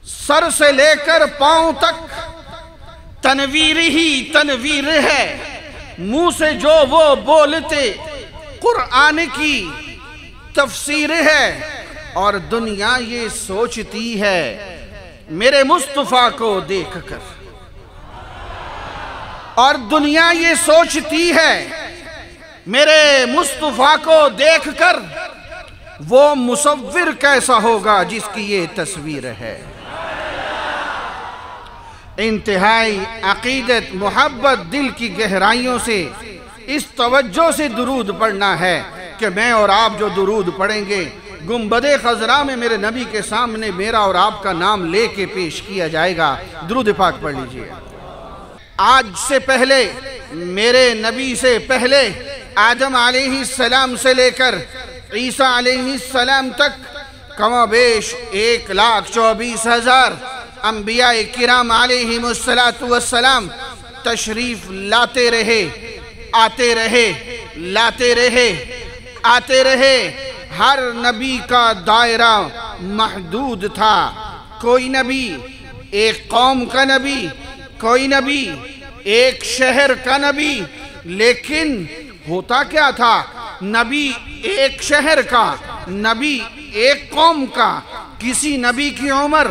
سر سے لے کر پاؤں تک تنویر ہی تنویر ہے، منہ سے جو وہ بولتے قرآن کی تفسیر ہے، اور دنیا یہ سوچتی ہے میرے مصطفیٰ کو دیکھ کر، اور دنیا یہ سوچتی ہے میرے مصطفیٰ کو دیکھ کر وہ مصور کیسا ہوگا جس کی یہ تصویر ہے۔ انتہائی عقیدت، محبت، دل کی گہرائیوں سے اس توجہ سے درود پڑھنا ہے کہ میں اور آپ جو درود پڑھیں گے گنبد خضرا میں میرے نبی کے سامنے میرا اور آپ کا نام لے کے پیش کیا جائے گا۔ درود پاک پڑھ لیجئے۔ آج سے پہلے، میرے نبی سے پہلے، آدم علیہ السلام سے لے کر عیسیٰ علیہ السلام تک کم و بیش 1,24,000 انبیاء کرام علیہم السلام تشریف لاتے رہے، آتے رہے، لاتے رہے، آتے رہے۔ ہر نبی کا دائرہ محدود تھا۔ کوئی نبی ایک قوم کا نبی، کوئی نبی ایک شہر کا نبی، لیکن ہوتا کیا تھا؟ نبی ایک شہر کا، نبی ایک قوم کا۔ کسی نبی کی عمر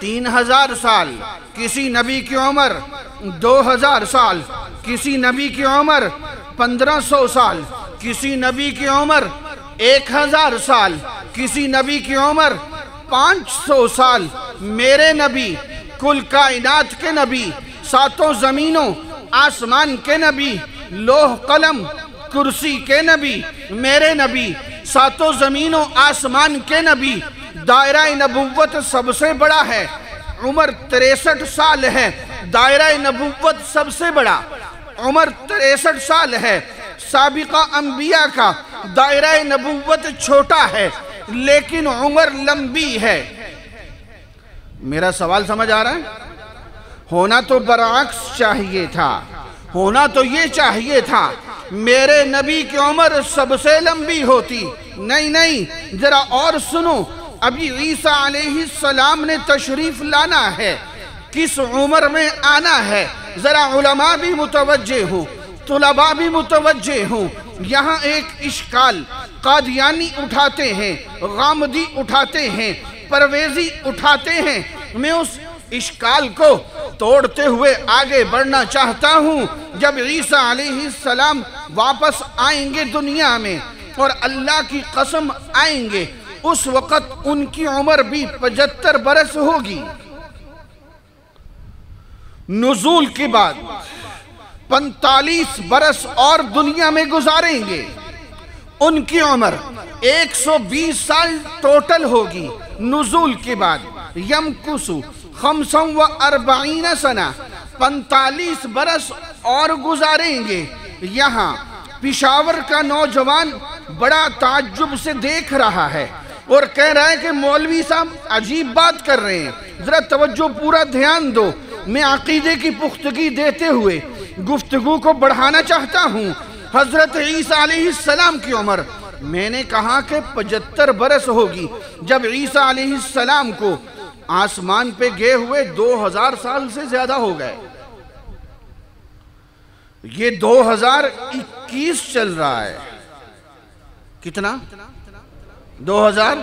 3,000 سال، کسی نبی کی عمر 2,000 سال، کسی نبی کی عمر 1,500 سال، کسی نبی کی عمر 1,000 سال، کسی نبی کی عمر 500 سال۔ میرے نبی کل کائنات کے نبی، ساتوں زمینوں آسمان کے نبی، لوح قلم کرسی کے نبی، میرے نبی ساتوں زمینوں آسمان کے نبی۔ دائرہ نبوت سب سے بڑا ہے، عمر 63 سال ہے۔ دائرہ نبوت سب سے بڑا، عمر 63 سال ہے۔ سابقہ انبیاء کا دائرہ نبوت چھوٹا ہے لیکن عمر لمبی ہے۔ میرا سوال سمجھ آ رہا ہے؟ ہونا تو برعکس چاہیے تھا، ہونا تو یہ چاہیے تھا میرے نبی کی عمر سب سے لمبی ہوتی۔ نہیں، ذرا اور سنو، ابھی عیسیٰ علیہ السلام نے تشریف لانا ہے، کس عمر میں آنا ہے؟ ذرا علماء بھی متوجہ ہوں، طلباء بھی متوجہ ہوں۔ یہاں ایک اشکال قادیانی اٹھاتے ہیں، غامدی اٹھاتے ہیں، پرویزی اٹھاتے ہیں۔ میں اس اشکال کو توڑتے ہوئے آگے بڑھنا چاہتا ہوں۔ جب عیسیٰ علیہ السلام واپس آئیں گے دنیا میں اور اللہ کی قسم آئیں گے، اس وقت ان کی عمر بھی 75 برس ہوگی۔ نزول کے بعد 45 برس اور دنیا میں گزاریں گے، ان کی عمر 120 سال ٹوٹل ہوگی۔ نزول کے بعد یمکسو 45 سنہ، 45 برس اور گزاریں گے۔ یہاں پشاور کا نوجوان بڑا تعجب سے دیکھ رہا ہے اور کہہ رہا ہے کہ مولوی صاحب عجیب بات کر رہے ہیں، ذرا توجہ پورا دھیان دو۔ میں عقیدے کی پختگی دیتے ہوئے گفتگو کو بڑھانا چاہتا ہوں۔ حضرت عیسیٰ علیہ السلام کی عمر میں نے کہا کہ 75 برس ہوگی۔ جب عیسیٰ علیہ السلام کو آسمان پہ گئے ہوئے 2,000 سال سے زیادہ ہو گئے، یہ 2021 چل رہا ہے۔ کتنا؟ 2000؟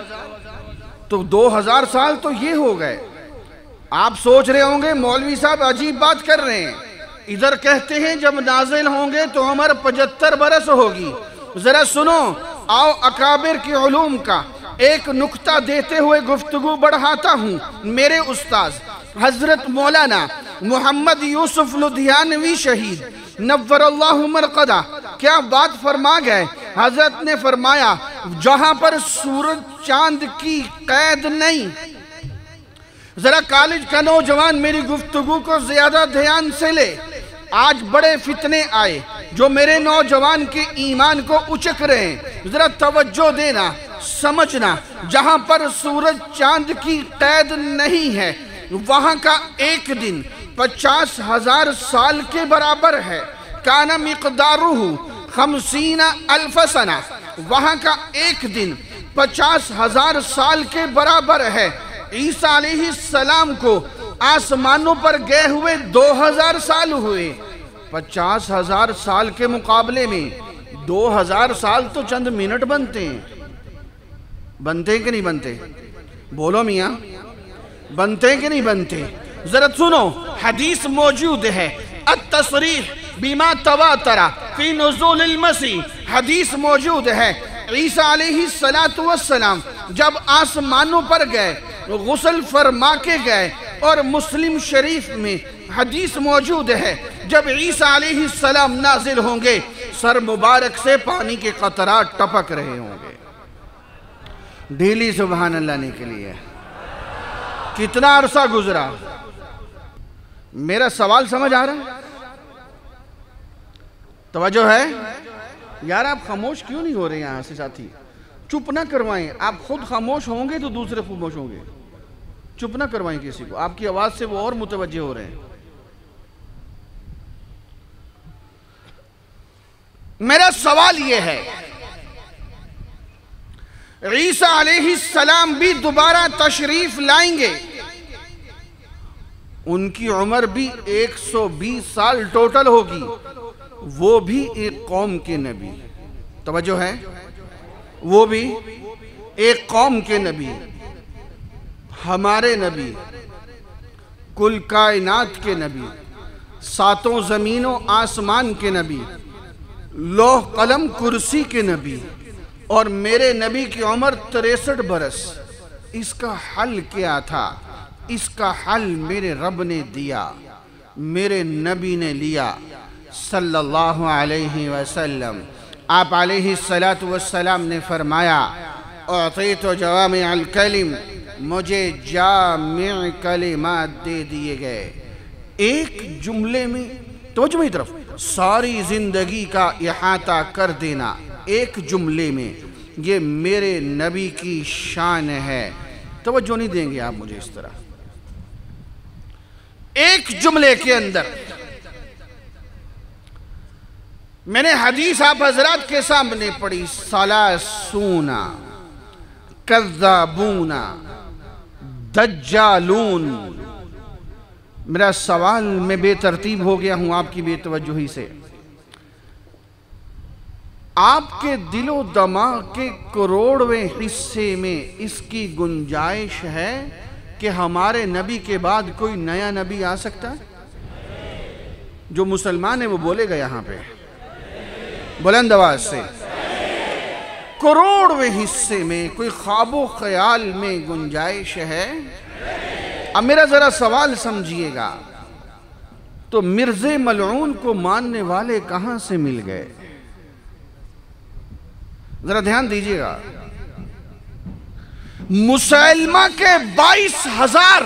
تو 2000 سال تو یہ ہو گئے۔ آپ سوچ رہے ہوں گے مولوی صاحب عجیب بات کر رہے ہیں، ادھر کہتے ہیں جب نازل ہوں گے تو عمر 75 برس ہوگی۔ ذرا سنو، آؤ اکابر کی علوم کا ایک نکتہ دیتے ہوئے گفتگو بڑھاتا ہوں۔ میرے استاذ حضرت مولانا محمد یوسف لدھیانوی شہید نور اللہ مرقدہ کیا بات فرما گئے؟ حضرت نے فرمایا جہاں پر سورج چاند کی قید نہیں۔ ذرا کالج کا نوجوان میری گفتگو کو زیادہ دھیان سے لے۔ آج بڑے فتنے آئے جو میرے نوجوان کے ایمان کو اچک رہے ہیں، ذرا توجہ دینا، سمجھنا۔ جہاں پر سورج چاند کی قید نہیں ہے وہاں کا ایک دن 50,000 سال کے برابر ہے۔ کانا مقدارہ 50,000 سنہ، وہاں کا ایک دن 50,000 سال کے برابر ہے۔ عیسیٰ علیہ السلام کو آسمانوں پر گئے ہوئے 2000 سال ہوئے، 50,000 سال کے مقابلے میں 2000 سال تو چند منٹ بنتے ہیں۔ بنتے ہیں کہ نہیں بنتے؟ بولو میاں، بنتے ہیں کہ نہیں بنتے؟ ذرا سنو، حدیث موجود ہے، التصریح بما تواتر فی نزول المسیح، حدیث موجود ہے عیسیٰ علیہ السلام جب آسمانوں پر گئے، غسل فرما کے گئے، اور مسلم شریف میں حدیث موجود ہے جب عیسیٰ علیہ السلام نازل ہوں گے سر مبارک سے پانی کے قطرات ٹپک رہے ہوں گے۔ ڈھیلی سبحان اللہ نے کے لیے کتنا عرصہ گزرا؟ میرا سوال سمجھ آ رہا ہے؟ توجہ ہے؟ یار آپ خاموش کیوں نہیں ہو رہے یہاں سے ساتھی؟ چپ نہ کروائیں، آپ خود خاموش ہوں گے تو دوسرے خاموش ہوں گے۔ چپ نہ کروائیں کسی کو، آپ کی آواز سے وہ اور متوجہ ہو رہے ہیں۔ میرا سوال یہ ہے، عیسیٰ علیہ السلام بھی دوبارہ تشریف لائیں گے، ان کی عمر بھی 120 سال ٹوٹل ہوگی، وہ بھی ایک قوم کے نبی، توجہ ہے، وہ بھی ایک قوم کے نبی، ہمارے نبی، کل کائنات کے نبی، ساتوں زمینوں آسمان کے نبی، لوح قلم کرسی کے نبی، اور میرے نبی کی عمر 63 برس۔ اس کا حل کیا تھا؟ اس کا حل میرے رب نے دیا، میرے نبی نے لیا صلی اللہ علیہ وسلم۔ آپ علیہ السلام نے فرمایا، اعطیت جوامع الکلم، مجھے جامع کلمات دے دیے گئے، ایک جملے میں، توجہ میری طرف، ساری زندگی کا احاطہ کر دینا ایک جملے میں، یہ میرے نبی کی شان ہے۔ توجہ نہیں دیں گے آپ مجھے اس طرح؟ ایک جملے کے اندر میں نے حدیث آپ حضرات کے سامنے پڑھی، ثلاثون کذابون دجالون۔ میرا سوال، میں بے ترتیب ہو گیا ہوں آپ کی بے توجہی سے، آپ کے دل و دماغ کے کروڑویں حصے میں اس کی گنجائش ہے کہ ہمارے نبی کے بعد کوئی نیا نبی آ سکتا ہے؟ جو مسلمان ہے وہ بولے گا یہاں پہ بلند آواز سے، کروڑویں حصے میں کوئی خواب و خیال میں گنجائش ہے؟ اب میرا ذرا سوال سمجھیے گا، تو مرزا ملعون کو ماننے والے کہاں سے مل گئے؟ ذرا دھیان دیجیے گا، مسلمہ کے 22,000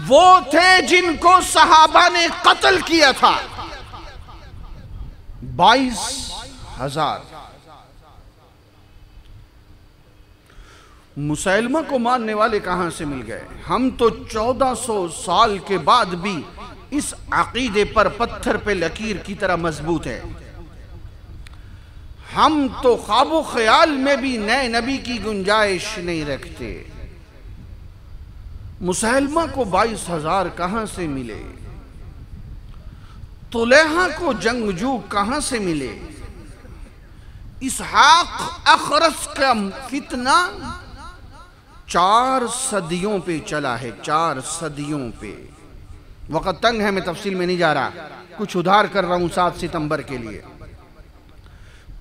وہ تھے جن کو صحابہ نے قتل کیا تھا، 22,000 مسلمہ کو ماننے والے کہاں سے مل گئے؟ ہم تو 1400 سال کے بعد بھی اس عقیدے پر پتھر پہ لکیر کی طرح مضبوط ہے۔ ہم تو خواب و خیال میں بھی نئے نبی کی گنجائش نہیں رکھتے۔ مسلمہ کو 22,000 کہاں سے ملے؟ طلحہ کو جنگجو کہاں سے ملے؟ اسحاق اخرس کا فتنہ 4 صدیوں پہ چلا ہے، 4 صدیوں پہ۔ وقت تنگ ہے، میں تفصیل میں نہیں جا رہا، کچھ ادھار کر رہا ہوں 7 ستمبر کے لیے۔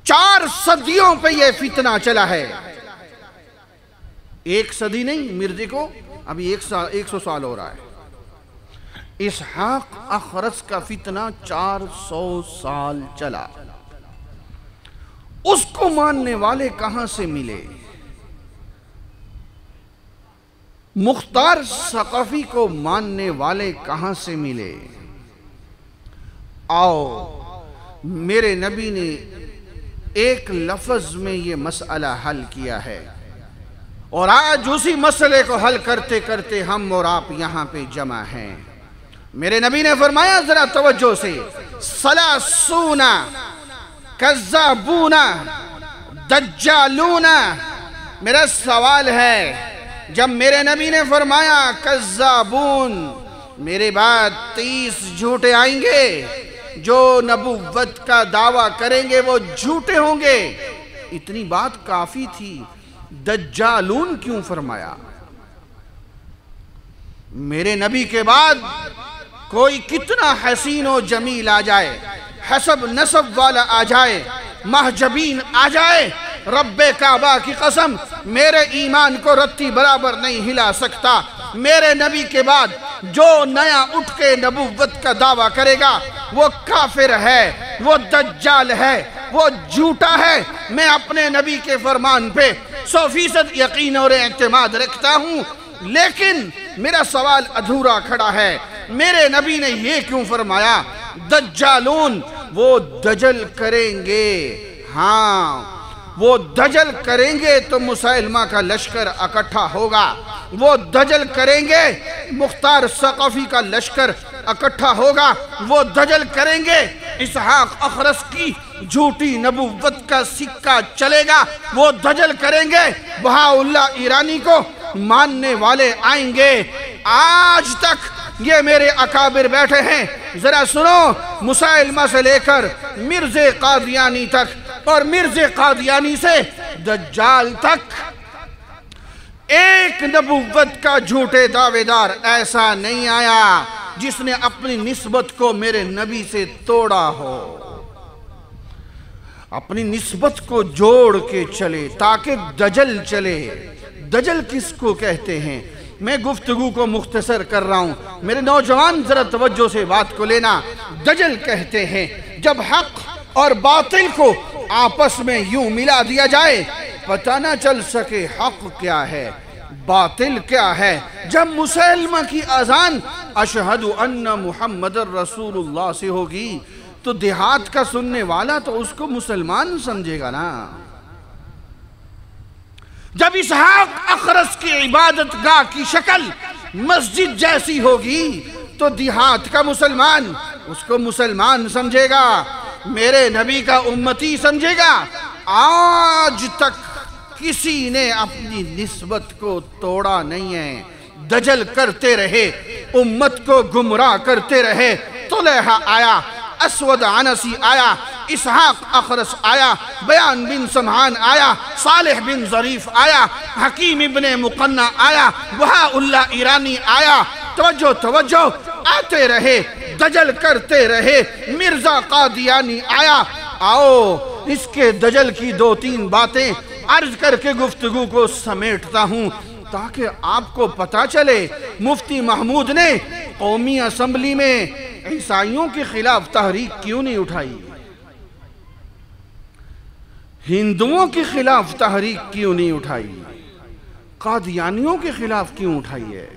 4 صدیوں پہ یہ فتنہ چلا ہے، 1 صدی نہیں، مرزے کو ابھی 100 سال ہو رہا ہے۔ اسحاق اخرس کا فتنہ 400 سال چلا، اس کو ماننے والے کہاں سے ملے؟ مختار ثقفی کو ماننے والے کہاں سے ملے؟ آؤ، میرے نبی نے ایک لفظ میں یہ مسئلہ حل کیا ہے، اور آج اسی مسئلے کو حل کرتے کرتے ہم اور آپ یہاں پہ جمع ہیں۔ میرے نبی نے فرمایا، ذرا توجہ سے، ثلاثون کذابون دجالون۔ میرا سوال ہے، جب میرے نبی نے فرمایا کذابون، میرے بعد 30 جھوٹے آئیں گے جو نبوت کا دعویٰ کریں گے، وہ جھوٹے ہوں گے، اتنی بات کافی تھی، دجالون کیوں فرمایا؟ میرے نبی کے بعد کوئی کتنا حسین و جمیل آ جائے، حسب نسب والا آ جائے، محجبین آ جائے، رب کعبہ کی قسم میرے ایمان کو رتی برابر نہیں ہلا سکتا۔ میرے نبی کے بعد جو نیا اٹھ کے نبوت کا دعویٰ کرے گا وہ کافر ہے، وہ دجال ہے، وہ جھوٹا ہے۔ میں اپنے نبی کے فرمان پہ 100% یقین اور اعتماد رکھتا ہوں، لیکن میرا سوال ادھورا کھڑا ہے، میرے نبی نے یہ کیوں فرمایا دجالون؟ وہ دجل کریں گے، ہاں وہ دجل کریں گے تو مسلمہ کا لشکر اکٹھا ہوگا، وہ دجل کریں گے مختار ثقفی کا لشکر اکٹھا ہوگا، وہ دجل کریں گے اسحاق اخرس کی جھوٹی نبوت کا سکہ چلے گا، وہ دجل کریں گے بہاء اللہ ایرانی کو ماننے والے آئیں گے۔ آج تک یہ میرے اکابر بیٹھے ہیں، ذرا سنو، مسلمہ سے لے کر مرزا قادیانی تک اور مرزا قادیانی سے دجال تک ایک نبوت کا جھوٹے دعوے دار ایسا نہیں آیا جس نے اپنی نسبت کو میرے نبی سے توڑا ہو۔ اپنی نسبت کو جوڑ کے چلے تاکہ دجل چلے۔ دجل کس کو کہتے ہیں؟ میں گفتگو کو مختصر کر رہا ہوں، میرے نوجوان ذرا توجہ سے بات کو لینا۔ دجل کہتے ہیں جب حق اور باطل کو آپس میں یوں ملا دیا جائے پتہ نہ چل سکے حق کیا ہے باطل کیا ہے۔ جب مسلمہ کی اذان اشہد ان محمد رسول اللہ سے ہوگی تو دیہات کا سننے والا تو اس کو مسلمان سمجھے گا نا۔ جب اسحاق اخرس کی عبادت گاہ کی شکل مسجد جیسی ہوگی تو دیہات کا مسلمان اس کو مسلمان سمجھے گا، میرے نبی کا امتی سمجھے گا۔ آج تک کسی نے اپنی نسبت کو توڑا نہیں ہے، دجل کرتے رہے، امت کو گمراہ کرتے رہے۔ طلحہ آیا، اسود عنسی آیا، اسحاق اخرس آیا، بیان بن سمعان آیا، صالح بن ظریف آیا، حکیم ابن مقنع آیا، بہاء اللہ ایرانی آیا۔ توجہ توجہ، آتے رہے، دجل کرتے رہے۔ مرزا قادیانی آیا۔ آؤ اس کے دجل کی 2-3 باتیں عرض کر کے گفتگو کو سمیٹتا ہوں تاکہ آپ کو پتہ چلے مفتی محمود نے قومی اسمبلی میں عیسائیوں کے خلاف تحریک کیوں نہیں اٹھائی، ہندوؤں کے خلاف تحریک کیوں نہیں اٹھائی، قادیانیوں کے خلاف کیوں اٹھائی ہے۔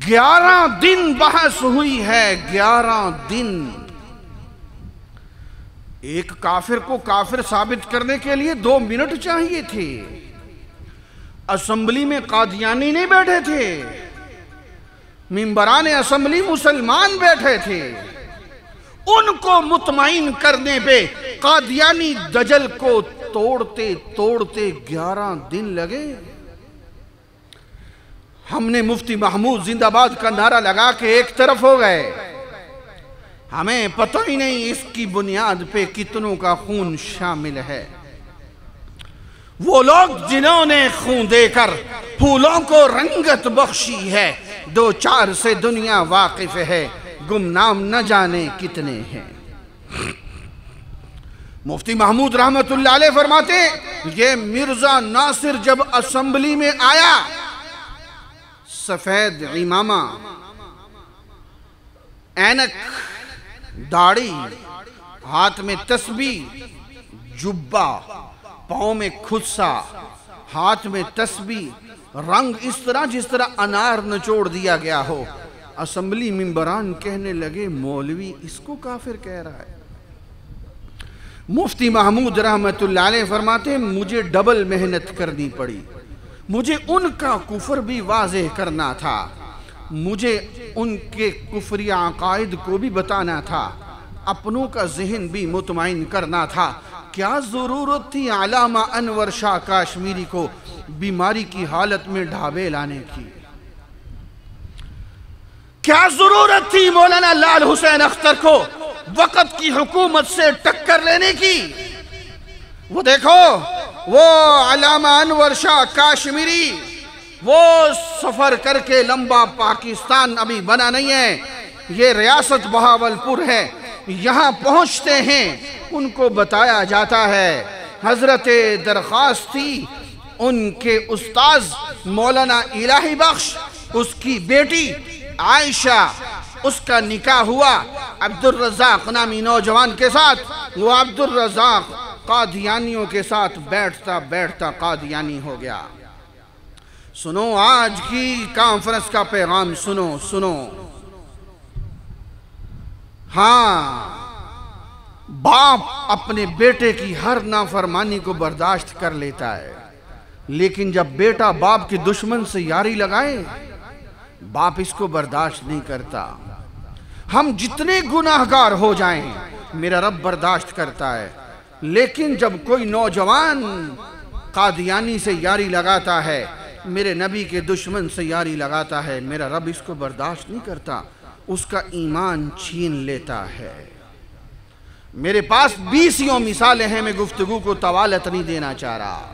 11 دن بحث ہوئی ہے، 11 دن۔ ایک کافر کو کافر ثابت کرنے کے لیے 2 منٹ چاہیے تھے۔ اسمبلی میں قادیانی نہیں بیٹھے تھے، ممبران اسمبلی مسلمان بیٹھے تھے۔ ان کو مطمئن کرنے پہ قادیانی دجل کو توڑتے توڑتے 11 دن لگے۔ ہم نے مفتی محمود زندہ باد کا نعرہ لگا کے ایک طرف ہو گئے، ہمیں پتہ ہی نہیں اس کی بنیاد پہ کتنوں کا خون شامل ہے۔ وہ لوگ جنہوں نے خون دے کر پھولوں کو رنگت بخشی ہے، 2-4 سے دنیا واقف ہے، گمنام نہ جانے کتنے ہیں۔ مفتی محمود رحمت اللہ علیہ فرماتے یہ مرزا ناصر جب اسمبلی میں آیا، سفید عمامہ، اینک، داڑھی، ہاتھ میں تسبیح، جبہ، پاؤں میں کھدسا، ہاتھ میں تسبیح، رنگ اس طرح جس طرح انار نچوڑ دیا گیا ہو۔ اسمبلی ممبران کہنے لگے مولوی اس کو کافر کہہ رہا ہے۔ مفتی محمود رحمت اللہ علیہ فرماتے مجھے ڈبل محنت کرنی پڑی، مجھے ان کا کفر بھی واضح کرنا تھا، مجھے ان کے کفری عقائد کو بھی بتانا تھا، اپنوں کا ذہن بھی مطمئن کرنا تھا۔ کیا ضرورت تھی علامہ انور شاہ کاشمیری کو بیماری کی حالت میں ڈھابے لانے کی؟ کیا ضرورت تھی مولانا لال حسین اختر کو وقت کی حکومت سے ٹکر لینے کی؟ وہ دیکھو، وہ علامہ انور شاہ کاشمیری وہ سفر کر کے لمبا پاکستان ابھی بنا نہیں ہے، یہ ریاست بہاولپور ہے، یہاں پہنچتے ہیں ان کو بتایا جاتا ہے حضرت درخواست تھی ان کے استاذ مولانا الہی بخش، اس کی بیٹی عائشہ، اس کا نکاح ہوا عبدالرزاق نامی نوجوان کے ساتھ، وہ عبدالرزاق قادیانیوں کے ساتھ بیٹھتا بیٹھتا قادیانی ہو گیا۔ سنو آج کی کانفرنس کا پیغام، سنو۔ ہاں، باپ اپنے بیٹے کی ہر نافرمانی کو برداشت کر لیتا ہے، لیکن جب بیٹا باپ کے دشمن سے یاری لگائے، باپ اس کو برداشت نہیں کرتا۔ ہم جتنے گناہگار ہو جائیں میرا رب برداشت کرتا ہے، لیکن جب کوئی نوجوان قادیانی سے یاری لگاتا ہے، میرے نبی کے دشمن سے یاری لگاتا ہے، میرا رب اس کو برداشت نہیں کرتا، اس کا ایمان چھین لیتا ہے۔ میرے پاس 20 مثالیں ہیں، میں گفتگو کو طوالت نہیں دینا چاہ رہا۔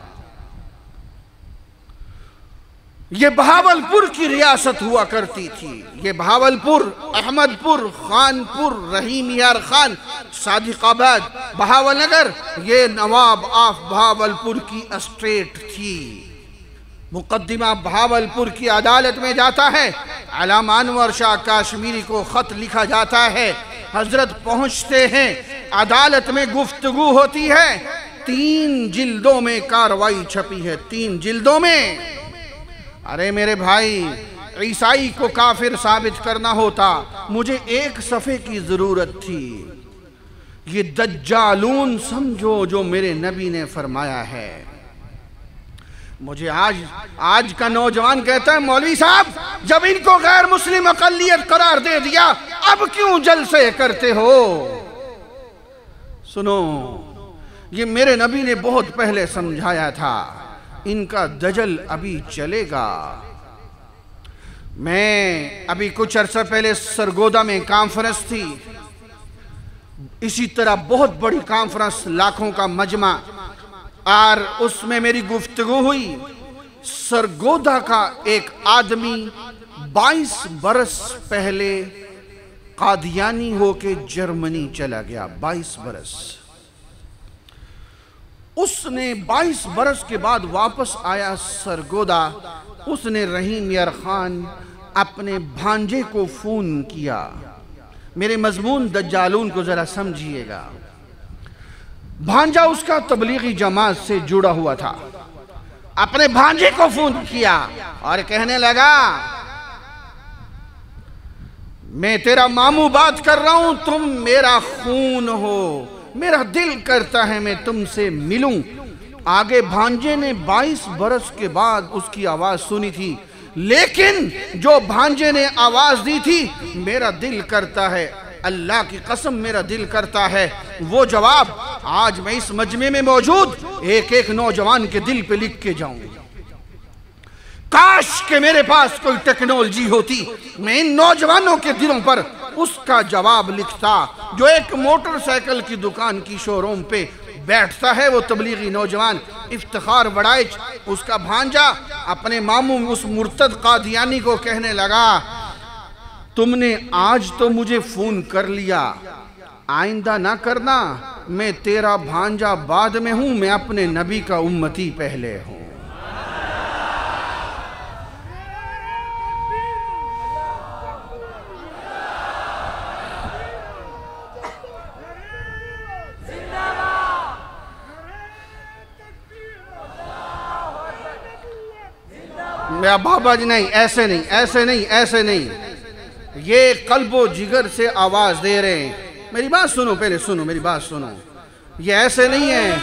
یہ بہاولپور کی ریاست ہوا کرتی تھی، یہ بہاولپور، احمدپور، خانپور، رحیم یار خان، صادق آباد، بہاول نگر، یہ نواب آف بہاولپور کی اسٹریٹ تھی۔ مقدمہ بہاولپور کی عدالت میں جاتا ہے، علامہ انور شاہ کاشمیری کو خط لکھا جاتا ہے، حضرت پہنچتے ہیں، عدالت میں گفتگو ہوتی ہے، 3 جلدوں میں کاروائی چھپی ہے، 3 جلدوں میں۔ ارے میرے بھائی، عیسائی کو کافر ثابت کرنا ہوتا، مجھے 1 صفحے کی ضرورت تھی۔ یہ دجالون سمجھو جو میرے نبی نے فرمایا ہے۔ مجھے آج کا نوجوان کہتا ہے مولوی صاحب جب ان کو غیر مسلم اقلیت قرار دے دیا اب کیوں جلسے کرتے ہو؟ سنو، یہ میرے نبی نے بہت پہلے سمجھایا تھا، ان کا دجل ابھی چلے گا۔ میں ابھی کچھ عرصہ پہلے سرگودا میں کانفرنس تھی، اسی طرح بہت بڑی کانفرنس، لاکھوں کا مجمع، اور اس میں میری گفتگو ہوئی۔ سرگودا کا ایک آدمی 22 برس پہلے قادیانی ہو کے جرمنی چلا گیا، 22 برس۔ اس نے 22 برس کے بعد واپس آیا سرگودا، اس نے رحیم یار خان اپنے بھانجے کو فون کیا۔ میرے مضمون دجالون کو ذرا سمجھیے گا۔ بھانجا اس کا تبلیغی جماعت سے جڑا ہوا تھا، اپنے بھانجے کو فون کیا اور کہنے لگا میں تیرا ماموں بات کر رہا ہوں، تم میرا خون ہو، میرا دل کرتا ہے میں تم سے ملوں۔ آگے بھانجے نے 22 برس کے بعد اس کی آواز سنی تھی، لیکن جو بھانجے نے آواز دی تھی میرا دل کرتا ہے، اللہ کی قسم میرا دل کرتا ہے، وہ جواب آج میں اس مجمع میں موجود ایک ایک نوجوان کے دل پہ لکھ کے جاؤں۔ کاش کہ میرے پاس کوئی ٹیکنالوجی ہوتی، میں ان نوجوانوں کے دلوں پر اس کا جواب لکھتا۔ جو ایک موٹر سائیکل کی دکان کی شو روم پہ بیٹھتا ہے، وہ تبلیغی نوجوان افتخار وڑائچ، اس کا بھانجا اپنے ماموں اس مرتد قادیانی کو کہنے لگا تم نے آج تو مجھے فون کر لیا، آئندہ نہ کرنا، میں تیرا بھانجا بعد میں ہوں، میں اپنے نبی کا امتی پہلے ہوں۔ بابا جی نہیں، ایسے نہیں، ایسے نہیں، ایسے نہیں، یہ قلب و جگر سے آواز دے رہے ہیں۔ میری بات سنو، پہلے سنو، میری بات سنو، یہ ایسے نہیں ہے۔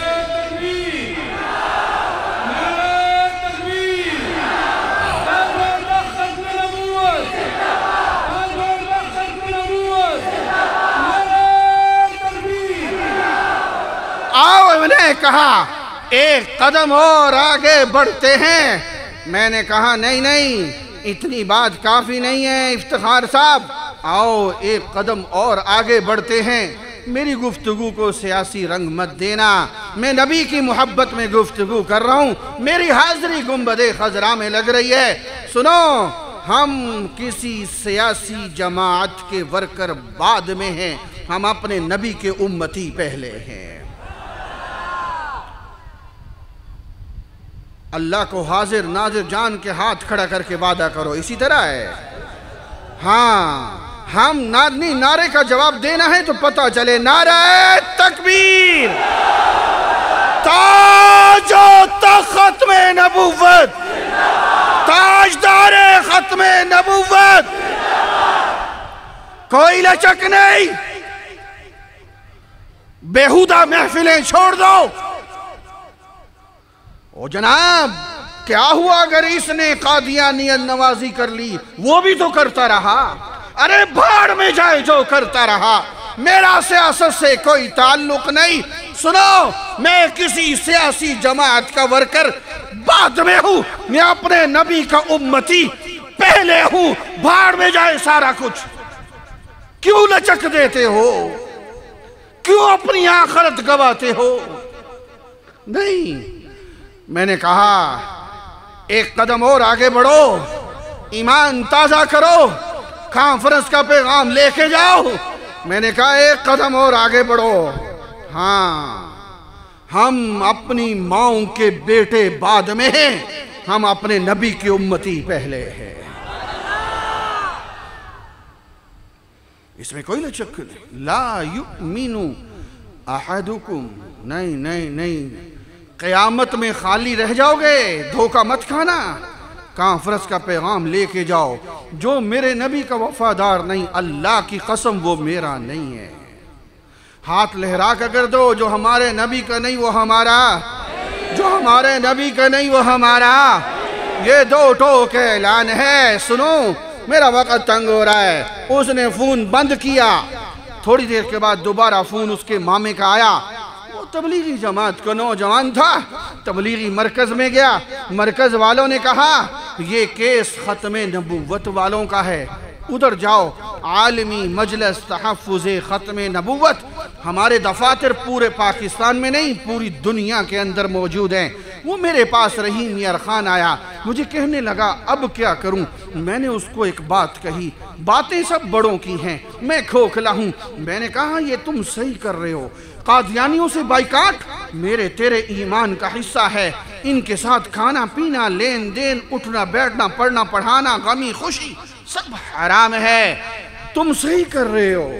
آؤ نے کہا ایک قدم اور آگے بڑھتے ہیں۔ میں نے کہا نہیں نہیں، اتنی بات کافی نہیں ہے افتخار صاحب، آؤ ایک قدم اور آگے بڑھتے ہیں۔ میری گفتگو کو سیاسی رنگ مت دینا، میں نبی کی محبت میں گفتگو کر رہا ہوں، میری حاضری گنبد خضرا میں لگ رہی ہے۔ سنو، ہم کسی سیاسی جماعت کے ورکر بعد میں ہیں، ہم اپنے نبی کے امتی پہلے ہیں۔ اللہ کو حاضر ناظر جان کے ہاتھ کھڑا کر کے وعدہ کرو، اسی طرح ہے۔ ہاں، ہم نادنی نعرے کا جواب دینا ہے تو پتہ چلے نعرہ تکبیر، تاج و تخت میں نبوت، تاجدار ختم نبوت، کوئی لچک نہیں، بیہودہ محفلیں چھوڑ دو۔ او جناب، کیا ہوا اگر اس نے قادیانیت نوازی کر لی؟ وہ بھی تو کرتا رہا۔ ارے بھاڑ میں جائے جو کرتا رہا، میرا سیاست سے کوئی تعلق نہیں۔ سنو، میں کسی سیاسی جماعت کا ورکر بعد میں ہوں، میں اپنے نبی کا امتی پہلے ہوں۔ بھاڑ میں جائے سارا کچھ۔ کیوں لچک دیتے ہو؟ کیوں اپنی آخرت گواتے ہو؟ نہیں، میں نے کہا ایک قدم اور آگے بڑھو، ایمان تازہ کرو، کانفرنس کا پیغام لے کے جاؤ۔ میں نے کہا ایک قدم اور آگے بڑھو۔ ہاں، ہم اپنی ماؤں کے بیٹے بعد میں ہیں، ہم اپنے نبی کی امتی پہلے ہیں۔ اس میں کوئی لچک نہیں۔ لا یؤمن احدکم، نہیں نہیں نہیں، قیامت میں خالی رہ جاؤ گے، دھوکہ مت کھانا۔ کانفرنس کا پیغام لے کے جاؤ، جو میرے نبی کا وفادار نہیں، اللہ کی قسم وہ میرا نہیں ہے۔ ہاتھ لہرا کر دو، جو ہمارے نبی کا نہیں وہ ہمارا، جو ہمارے نبی کا نہیں وہ ہمارا۔ یہ دو ٹوک اعلان ہے۔ سنو، میرا وقت تنگ ہو رہا ہے۔ اس نے فون بند کیا، تھوڑی دیر کے بعد دوبارہ فون اس کے مامے کا آیا۔ وہ تبلیغی جماعت کا نوجوان تھا، تبلیغی مرکز میں گیا، مرکز والوں نے کہا یہ کیس ختم نبوت والوں کا ہے، ادھر جاؤ۔ عالمی مجلس تحفظ ختم نبوت، ہمارے دفاتر پورے پاکستان میں نہیں پوری دنیا کے اندر موجود ہیں۔ وہ میرے پاس رحیم یار خان آیا، مجھے کہنے لگا اب کیا کروں؟ میں نے اس کو ایک بات کہی، باتیں سب بڑوں کی ہیں، میں کھوکھلا ہوں۔ میں نے کہا یہ تم صحیح کر رہے ہو، قادیانیوں سے بائیکاٹ میرے تیرے ایمان کا حصہ ہے۔ ان کے ساتھ کھانا پینا، لین دین، اٹھنا بیٹھنا، پڑھنا پڑھانا، غمی خوشی سب حرام ہے۔ تم صحیح کر رہے ہو،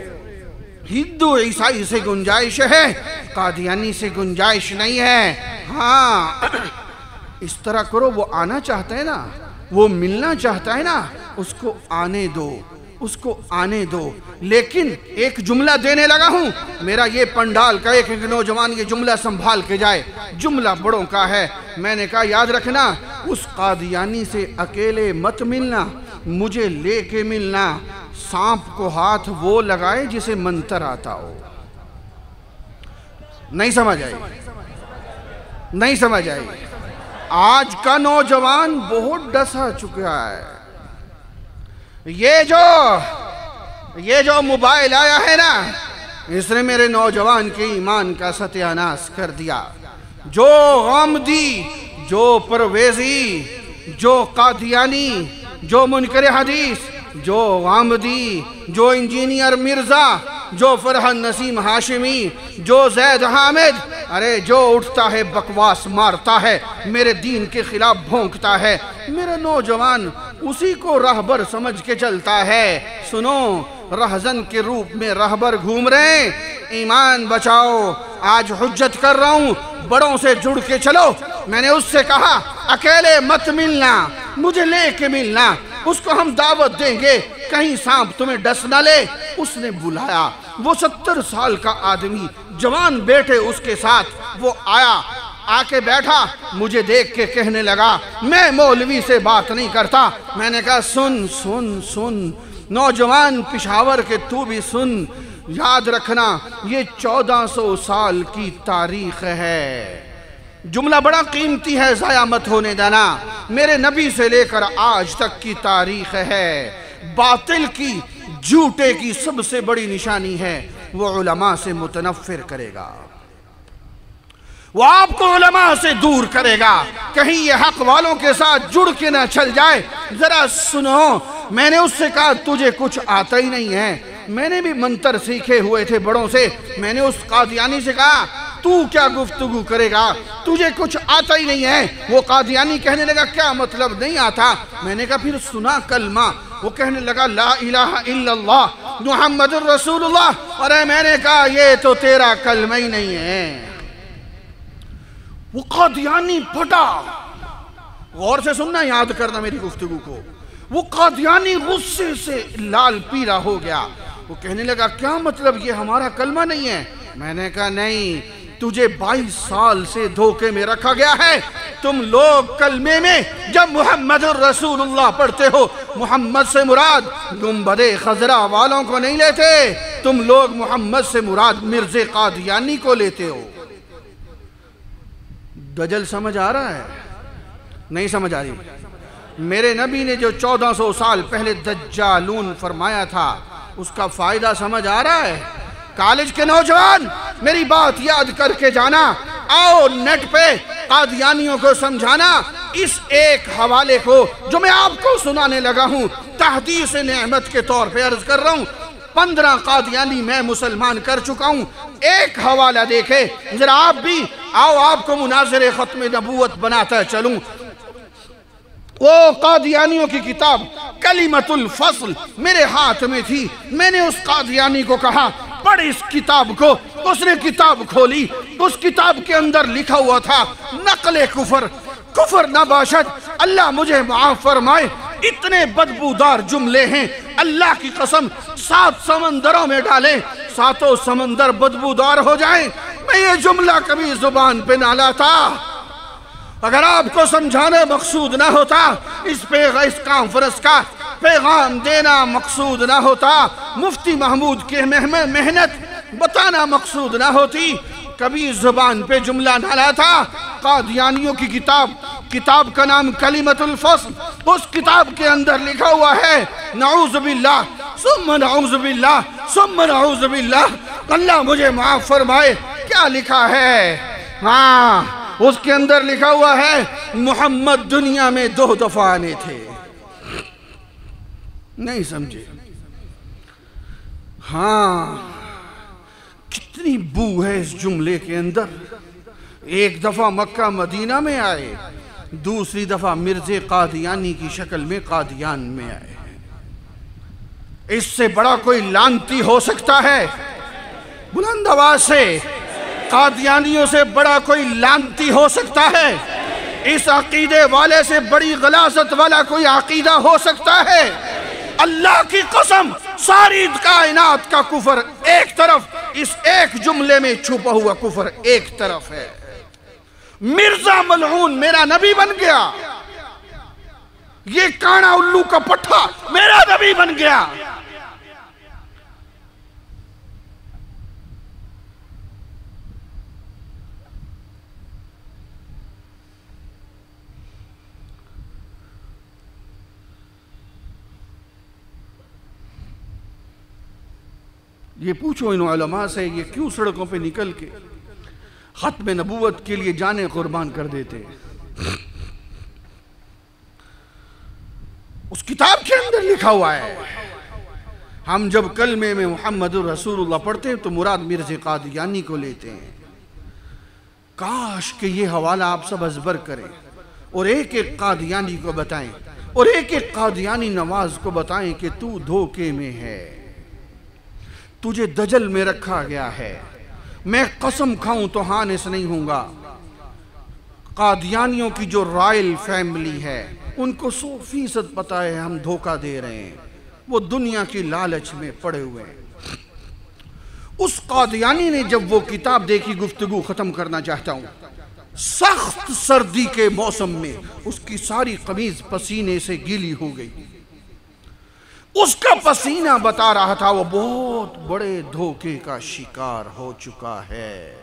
ہندو عیسائی سے گنجائش ہے، قادیانی سے گنجائش نہیں ہے۔ ہاں، اس طرح کرو، وہ آنا چاہتا ہے نا، وہ ملنا چاہتا ہے نا، اس کو آنے دو، اس کو آنے دو۔ لیکن ایک جملہ دینے لگا ہوں، میرا یہ پنڈال کا ایک نوجوان یہ جملہ سنبھال کے جائے، جملہ بڑوں کا ہے۔ میں نے کہا یاد رکھنا، اس قادیانی سے اکیلے مت ملنا، مجھے لے کے ملنا۔ سانپ کو ہاتھ وہ لگائے جسے منتر آتا ہو۔ نہیں سمجھ آئی؟ نہیں سمجھ آئی؟ آج کا نوجوان بہت ڈسا چکا ہے۔ یہ جو موبائل آیا ہے نا، اس نے میرے نوجوان کے ایمان کا ستیاناش کر دیا۔ جو غامدی، جو پرویزی، جو قادیانی، جو منکر حدیث، جو غامدی، جو انجینئر مرزا، جو فرحان نسیم ہاشمی، جو زید حامد، ارے جو اٹھتا ہے بکواس مارتا ہے، میرے دین کے خلاف بھونکتا ہے، میرا نوجوان اسی کو رہبر سمجھ کے چلتا ہے۔ سنو، رہزن کے روپ میں رہبر گھوم رہے ہیں، ایمان بچاؤ۔ آج حجت کر رہا ہوں، بڑوں سے جڑ کے چلو۔ میں نے اس سے کہا اکیلے مت ملنا، مجھے لے کے ملنا، اس کو ہم دعوت دیں گے، کہیں سانپ تمہیں ڈس نہ لے۔ اس نے بلایا، وہ 70 سال کا آدمی، جوان بیٹے اس کے ساتھ، وہ آیا، آ کے بیٹھا، مجھے دیکھ کے کہنے لگا میں مولوی سے بات نہیں کرتا۔ میں نے کہا سن سن سن، نوجوان پشاور کے تو بھی سن، یاد رکھنا یہ 1400 سال کی تاریخ ہے۔ جملہ بڑا قیمتی ہے، ضائع مت ہونے دینا۔ میرے نبی سے لے کر آج تک کی تاریخ ہے۔ باطل کی، جھوٹے کی سب سے بڑی نشانی ہے وہ علماء سے متنفر کرے گا، وہ آپ کو علماء سے دور کرے گا۔ کہیں یہ حق والوں کے ساتھ جڑ کے نہ چل جائے۔ ذرا سنو، میں نے اس سے کہا تجھے کچھ آتا ہی نہیں ہے، میں نے بھی منتر سیکھے ہوئے تھے بڑوں سے۔ میں نے اس قادیانی سے کہا تو کیا گفتگو کرے گا، تجھے کچھ آتا ہی نہیں ہے۔ وہ قادیانی کہنے لگا کیا مطلب نہیں آتا؟ میں نے کہا پھر سنا کلمہ۔ وہ کہنے لگا لا الہ الا اللہ محمد الرسول اللہ۔ اور میں نے کہا یہ تو تیرا کلمہ ہی نہیں ہے۔ وہ قادیانی پھٹا، غور سے سننا، یاد کرنا میری گفتگو کو۔ وہ قادیانی غصے سے لال پیلا ہو گیا۔ وہ کہنے لگا کیا مطلب یہ ہمارا کلمہ نہیں ہے؟ میں نے کہا نہیں، تجھے 22 سال سے دھوکے میں رکھا گیا ہے۔ تم لوگ کلمے میں جب محمد الرسول اللہ پڑھتے ہو، محمد سے مراد گنبد خضرا والوں کو نہیں لیتے، تم لوگ محمد سے مراد مرزا قادیانی کو لیتے ہو۔ دجل سمجھ آ رہا ہے؟ نہیں سمجھ آ رہی؟ میرے نبی نے جو 1400 سال پہلے دجالون فرمایا تھا اس کا فائدہ سمجھ آ رہا ہے؟ کالج کے نوجوان میری بات یاد کر کے جانا، آؤ نیٹ پہ قادیانیوں کو سمجھانا۔ اس ایک حوالے کو جو میں آپ کو سنانے لگا ہوں تحدیث نعمت کے طور پہ عرض کر رہا ہوں، 15 قادیانی میں مسلمان کر چکا ہوں۔ ایک حوالہ دیکھے ذرا آپ بھی، آؤ آپ کو مناظر ختم نبوت بناتا چلوں۔ وہ قادیانیوں کی کتاب کلمۃ الفصل میرے ہاتھ میں تھی۔ میں نے اس قادیانی کو کہا پڑھ اس کتاب کو۔ اس نے کتاب کھولی، اس کتاب کے اندر لکھا ہوا تھا نقل کفر، کفر نہ باشد، اللہ مجھے معاف فرمائے، اتنے بدبودار جملے ہیں، اللہ کی قسم 7 سمندروں میں ڈالیں، 7 سمندر بدبودار ہو جائیں، میں یہ جملہ کبھی زبان پہ نہ لاتا۔ اگر آپ کو سمجھانا مقصود نہ ہوتا، اس کانفرنس کا پیغام دینا مقصود نہ ہوتا، مفتی محمود کے محنت بتانا مقصود نہ ہوتی، کبھی زبان پہ جملہ نہ لاتا۔ قادیانیوں کی کتاب کا نام کلمۃ الفصل، اس کتاب کے اندر لکھا ہوا ہے نعوذ باللہ ثم نعوذ باللہ ثم نعوذ باللہ، اللہ مجھے معاف فرمائے۔ کیا لکھا ہے؟ ہاں، اس کے اندر لکھا ہوا ہے محمد دنیا میں 2 دفعہ آنے تھے۔ نہیں سمجھے؟ ہاں، کتنی بو ہے اس جملے کے اندر۔ ایک دفعہ مکہ مدینہ میں آئے، دوسری دفعہ مرزا قادیانی کی شکل میں قادیان میں آئے۔ اس سے بڑا کوئی لعنتی ہو سکتا ہے؟ بلند آواز سے، قادیانیوں سے بڑا کوئی لعنتی ہو سکتا ہے؟ اس عقیدے والے سے بڑی غلاظت والا کوئی عقیدہ ہو سکتا ہے؟ اللہ کی قسم، ساری کائنات کا کفر ایک طرف، اس ایک جملے میں چھپا ہوا کفر ایک طرف ہے۔ مرزا ملعون میرا نبی بن گیا، یہ کانا الو کا پٹھا میرا نبی بن گیا۔ یہ پوچھو ان علماء سے، یہ کیوں سڑکوں پہ نکل کے ختم نبوت کے لیے جانیں قربان کر دیتے؟ اس کتاب کے اندر لکھا ہوا ہے، ہم جب کلمے میں محمد الرسول اللہ پڑھتے ہیں تو مراد مرزا قادیانی کو لیتے ہیں۔ کاش کہ یہ حوالہ آپ سب ازبر کریں اور ایک ایک قادیانی کو بتائیں، اور ایک ایک قادیانی نواز کو بتائیں کہ تو دھوکے میں ہے، تجھے دجل میں رکھا گیا ہے۔ میں قسم کھاؤں تو ہانس نہیں ہوں گا، قادیانیوں کی جو رائل فیملی ہے ان کو 100% پتا ہے ہم دھوکہ دے رہے ہیں، وہ دنیا کی لالچ میں پڑے ہوئے ہیں۔ اس قادیانی نے جب وہ کتاب دیکھی، گفتگو ختم کرنا چاہتا ہوں، سخت سردی کے موسم میں اس کی ساری قمیض پسینے سے گیلی ہو گئی۔ اس کا پسینہ بتا رہا تھا وہ بہت بڑے دھوکے کا شکار ہو چکا ہے۔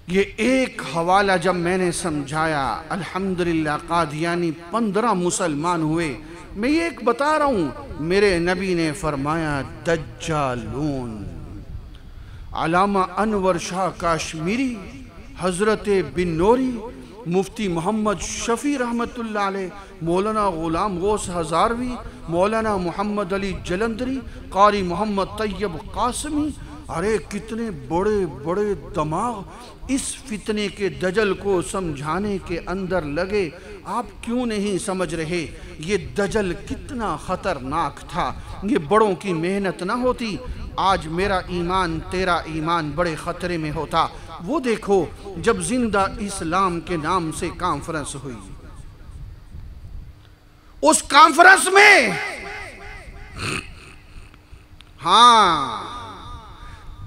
یہ ایک حوالہ جب میں نے سمجھایا، الحمدللہ قادیانی 15 مسلمان ہوئے۔ میں یہ ایک بتا رہا ہوں، میرے نبی نے فرمایا دجالون۔ علامہ انور شاہ کاشمیری، حضرت بن نوری، مفتی محمد شفیع رحمت اللہ علیہ، مولانا غلام غوث ہزاروی، مولانا محمد علی جلندری، قاری محمد طیب قاسمی، ارے کتنے بڑے بڑے دماغ اس فتنے کے دجل کو سمجھانے کے اندر لگے۔ آپ کیوں نہیں سمجھ رہے یہ دجل کتنا خطرناک تھا؟ یہ بڑوں کی محنت نہ ہوتی، آج میرا ایمان تیرا ایمان بڑے خطرے میں ہوتا۔ وہ دیکھو جب زندہ اسلام کے نام سے کانفرنس ہوئی، اس کانفرنس میں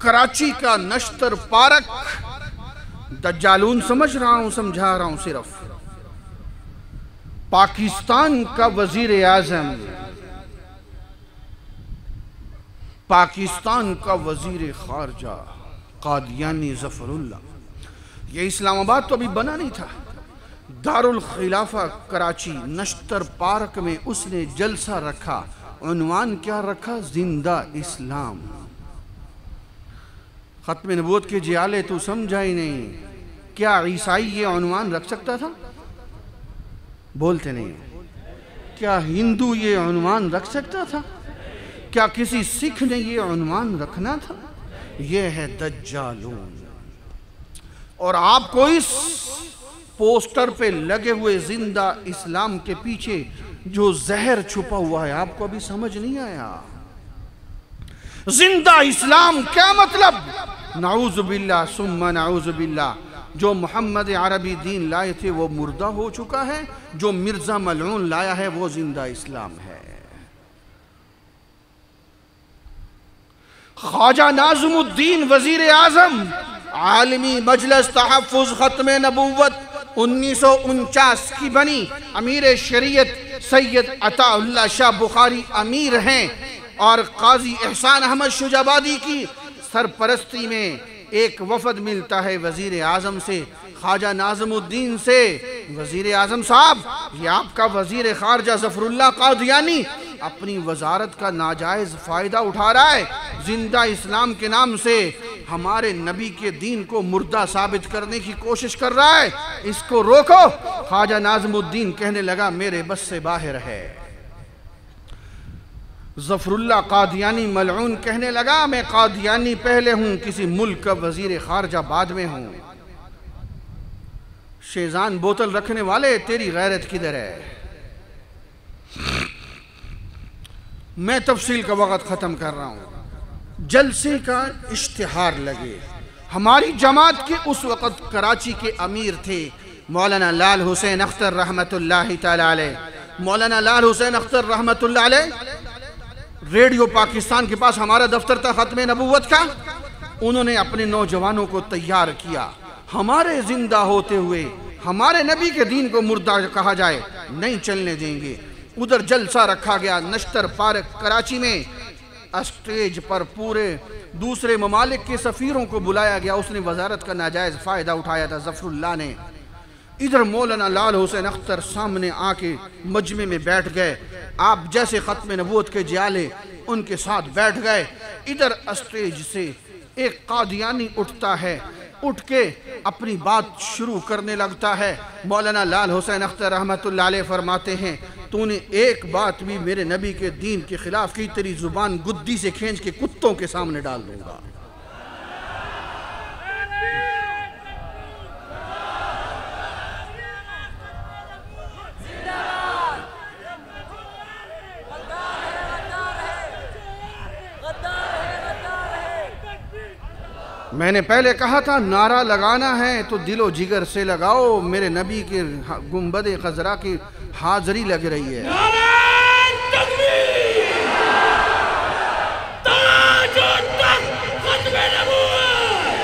کراچی کا نشتر پارک، دجالون سمجھ رہا ہوں، سمجھا رہا ہوں صرف، پاکستان کا وزیر اعظم، پاکستان کا وزیر خارجہ قادیانی ظفر اللہ، یہ اسلام آباد تو ابھی بنا نہیں تھا، دارالخلافہ کراچی نشتر پارک میں اس نے جلسہ رکھا۔ عنوان کیا رکھا؟ زندہ اسلام۔ ختم نبوت کے جیالے تو سمجھا ہی نہیں، کیا عیسائی یہ عنوان رکھ سکتا تھا؟ بولتے نہیں۔ کیا ہندو یہ عنوان رکھ سکتا تھا؟ کیا کسی سکھ نے یہ عنوان رکھنا تھا؟ یہ ہے دجالون۔ اور آپ کو اس پوسٹر پہ لگے ہوئے زندہ اسلام کے پیچھے جو زہر چھپا ہوا ہے، آپ کو ابھی سمجھ نہیں آیا۔ زندہ اسلام کیا مطلب؟ نعوذ باللہ ثم نعوذ باللہ، جو محمد عربی دین لائے تھے وہ مردہ ہو چکا ہے، جو مرزا ملعون لایا ہے وہ زندہ اسلام ہے۔ خواجہ ناظم الدین وزیر اعظم، عالمی مجلس تحفظ ختم نبوت 1949 کی بنی، امیر شریعت سید عطا اللہ شاہ بخاری امیر ہیں، اور قاضی احسان احمد شجابادی کی سرپرستی میں ایک وفد ملتا ہے وزیر اعظم سے، خواجہ ناظم الدین سے۔ وزیر اعظم صاحب، یہ آپ کا وزیر خارجہ ظفر اللہ قادیانی اپنی وزارت کا ناجائز فائدہ اٹھا رہا ہے، زندہ اسلام کے نام سے ہمارے نبی کے دین کو مردہ ثابت کرنے کی کوشش کر رہا ہے، اس کو روکو۔ خواجہ ناظم الدین کہنے لگا میرے بس سے باہر ہے۔ ظفر اللہ قادیانی ملعون کہنے لگا میں قادیانی پہلے ہوں، کسی ملک کا وزیر خارجہ بعد میں ہوں۔ شیزان بوتل رکھنے والے، تیری غیرت کدھر ہے؟ میں تفصیل کا وقت ختم کر رہا ہوں۔ جلسے کا اشتہار لگے، ہماری جماعت کے اس وقت کراچی کے امیر تھے مولانا لال حسین اختر رحمت اللہ تعالی علیہ۔ مولانا لال حسین اختر رحمت اللہ علیہ ریڈیو پاکستان کے پاس ہمارا دفتر تھا ختم نبوت کا، انہوں نے اپنے نوجوانوں کو تیار کیا، ہمارے زندہ ہوتے ہوئے ہمارے نبی کے دین کو مردہ کہا جائے نہیں چلنے دیں گے۔ ادھر جلسہ رکھا گیا نشتر پارک کراچی میں، اسٹیج پر پورے دوسرے ممالک کے سفیروں کو بلایا گیا، اس نے وزارت کا ناجائز فائدہ اٹھایا تھا ظفر اللہ نے۔ ادھر مولانا لال حسین اختر سامنے آ کے مجمع میں بیٹھ گئے، آپ جیسے ختم نبوت کے جیالے ان کے ساتھ بیٹھ گئے۔ ادھر اسٹیج سے ایک قادیانی اٹھتا ہے، اٹھ کے اپنی بات شروع کرنے لگتا ہے۔ مولانا لال حسین اختر رحمت اللہ علیہ فرماتے ہیں تو نے ایک بات بھی میرے نبی کے دین کے خلاف کی، تیری زبان گدی سے کھینچ کے کتوں کے سامنے ڈال دوں گا۔ میں نے پہلے کہا تھا نعرہ لگانا ہے تو دل و جگر سے لگاؤ، میرے نبی کے گنبد خضرا کی حاضری لگ رہی ہے۔ نعرہ تکبیر، تاج و تخت ختم نبوت،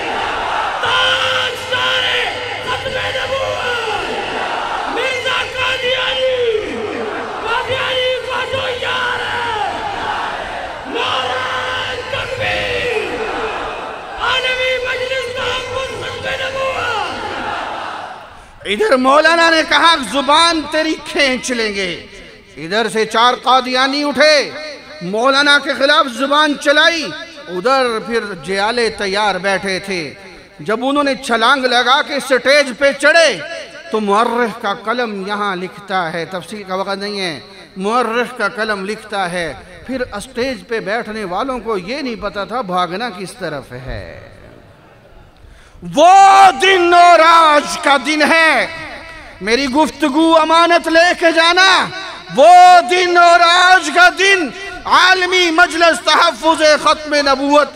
تاج سارے ختم نبوت، مرزا قادیانی، قادیانی خواجہ ادھر مولانا نے کہا زبان تیری کھینچ لیں گے، ادھر سے 4 قادیانی اٹھے، مولانا کے خلاف زبان چلائی، ادھر پھر جیالے تیار بیٹھے تھے۔ جب انہوں نے چھلانگ لگا کے سٹیج پہ چڑھے تو مورخ کا قلم یہاں لکھتا ہے، تفصیل کا وقت نہیں ہے، مورخ کا قلم لکھتا ہے پھر اسٹیج پہ بیٹھنے والوں کو یہ نہیں پتا تھا بھاگنا کس طرف ہے۔ وہ دن اور آج کا دن ہے، میری گفتگو امانت لے کے جانا، وہ دن اور آج کا دن عالمی مجلس تحفظ ختم نبوت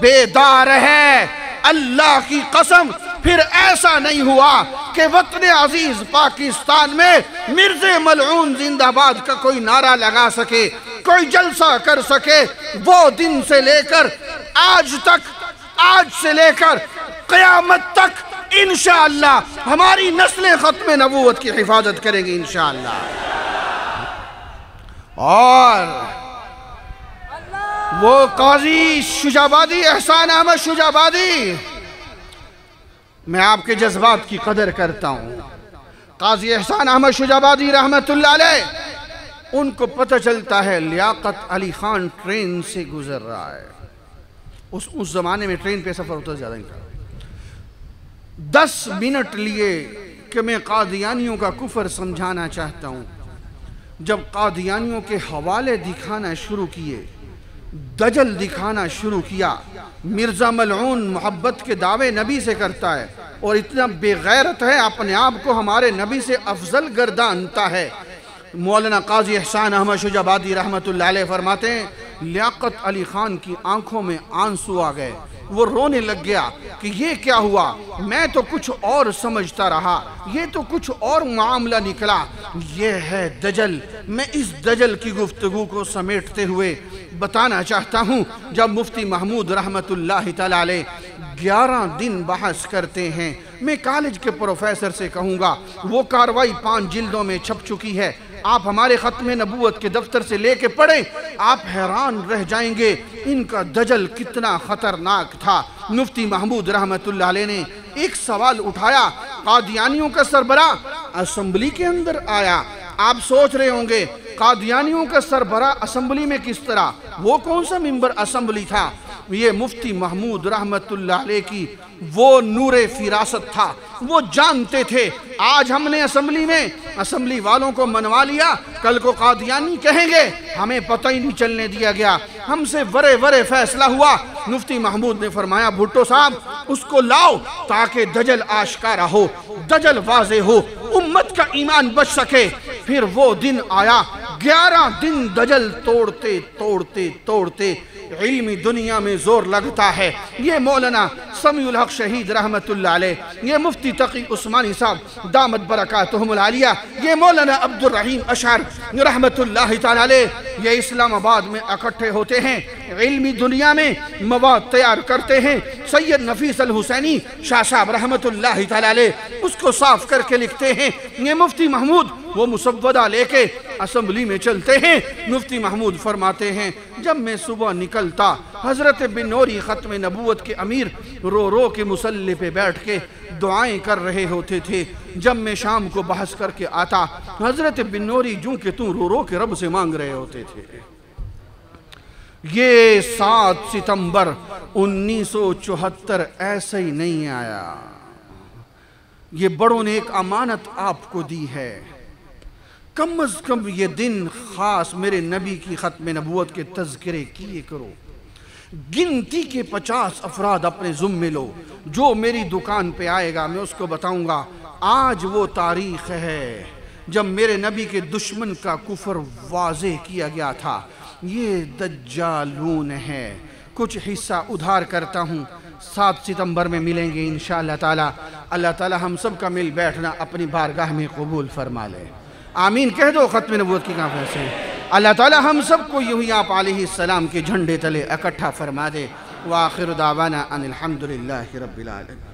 بیدار ہے۔ اللہ کی قسم پھر ایسا نہیں ہوا کہ وطن عزیز پاکستان میں مرزا ملعون زندہ باد کا کوئی نعرہ لگا سکے، کوئی جلسہ کر سکے۔ وہ دن سے لے کر آج تک، آج سے لے کر قیامت تک انشاءاللہ ہماری نسلیں ختم نبوت کی حفاظت کریں گی انشاءاللہ۔ اور وہ قاضی شجابادی، احسان احمد شجابادی، میں آپ کے جذبات کی قدر کرتا ہوں، قاضی احسان احمد شجابادی رحمت اللہ علیہ، ان کو پتہ چلتا ہے لیاقت علی خان ٹرین سے گزر رہا ہے۔ اس زمانے میں ٹرین پہ سفر ہوتا زیادہ نہیں تھا۔ 10 منٹ لیے کہ میں قادیانیوں کا کفر سمجھانا چاہتا ہوں۔ جب قادیانیوں کے حوالے دکھانا شروع کیے، دجل دکھانا شروع کیا، مرزا ملعون محبت کے دعوے نبی سے کرتا ہے اور اتنا بے غیرت ہے، اپنے آپ کو ہمارے نبی سے افضل گردانتا ہے۔ مولانا قاضی احسان احمد شجابادی رحمت اللہ علیہ فرماتے ہیں لیاقت علی خان کی آنکھوں میں آنسو آ گئے، وہ رونے لگ گیا کہ یہ کیا ہوا، میں تو کچھ اور سمجھتا رہا، یہ تو کچھ اور معاملہ نکلا، یہ ہے دجل۔ میں اس دجل کی گفتگو کو سمیٹتے ہوئے بتانا چاہتا ہوں، جب مفتی محمود رحمت اللہ تعالی علیہ 11 دن بحث کرتے ہیں، میں کالج کے پروفیسر سے کہوں گا وہ کاروائی 5 جلدوں میں چھپ چکی ہے، آپ ہمارے ختم نبوت کے دفتر سے لے کے پڑھیں، آپ حیران رہ جائیں گے ان کا دجل کتنا خطرناک تھا۔ مفتی محمود رحمت اللہ علیہ نے ایک سوال اٹھایا، قادیانیوں کا سربراہ اسمبلی کے اندر آیا۔ آپ سوچ رہے ہوں گے قادیانیوں کا سربراہ اسمبلی میں کس طرح، وہ کون سا ممبر اسمبلی تھا؟ یہ مفتی محمود رحمت اللہ علیہ کی وہ نور فراست تھا، وہ جانتے تھے آج ہم نے اسمبلی میں اسمبلی والوں کو منوا لیا، کل کو قادیانی کہیں گے، ہمیں پتہ ہی نہیں چلنے دیا گیا، ہم سے ورے فیصلہ ہوا۔ مفتی محمود نے فرمایا بھٹو صاحب اس کو لاؤ تاکہ دجل آشکارا ہو، دجل واضح ہو، امت کا ایمان بچ سکے۔ پھر وہ دن آیا، 11 دن دجل توڑتے علمی دنیا میں زور لگتا ہے۔ یہ مولانا سمیع الحق شہید رحمت اللہ علیہ، یہ مفتی تقی عثمانی صاحب دامت برکاتہم العالیہ، یہ مولانا عبد الرحیم اشعر رحمت اللہ تعالی علیہ، یہ اسلام آباد میں اکٹھے ہوتے ہیں، علمی دنیا میں مواد تیار کرتے ہیں۔ سید نفیس الحسینی شاہ صاحب رحمت اللہ تعالی علیہ اس کو صاف کر کے لکھتے ہیں۔ یہ مفتی محمود وہ مسودہ لے کے اسمبلی میں چلتے ہیں۔ مفتی محمود فرماتے ہیں جب میں صبح نکلتا حضرت بن نوری ختم نبوت کے امیر رو کے مصلی پہ بیٹھ کے دعائیں کر رہے ہوتے تھے، جب میں شام کو بحث کر کے آتا حضرت بن نوری جو کہ تم رو کے رب سے مانگ رہے ہوتے تھے۔ یہ 7 ستمبر 1974 ایسے ہی نہیں آیا، یہ بڑوں نے ایک امانت آپ کو دی ہے، کم از کم یہ دن خاص میرے نبی کی ختم نبوت کے تذکرے کیے کرو۔ گنتی کے 50 افراد اپنے ذمے لو، جو میری دکان پہ آئے گا میں اس کو بتاؤں گا آج وہ تاریخ ہے جب میرے نبی کے دشمن کا کفر واضح کیا گیا تھا۔ یہ دجالون ہے، کچھ حصہ ادھار کرتا ہوں، 7 ستمبر میں ملیں گے انشاءاللہ تعالی۔ اللہ تعالی ہم سب کا مل بیٹھنا اپنی بارگاہ میں قبول فرما لے، آمین کہہ دو ختم نبوت کی کانفرنس سے۔ اللہ تعالی ہم سب کو یوں ہی آپ علیہ السلام کے جھنڈے تلے اکٹھا فرما دے۔ وآخر دعوانا ان الحمدللہ رب العالمین۔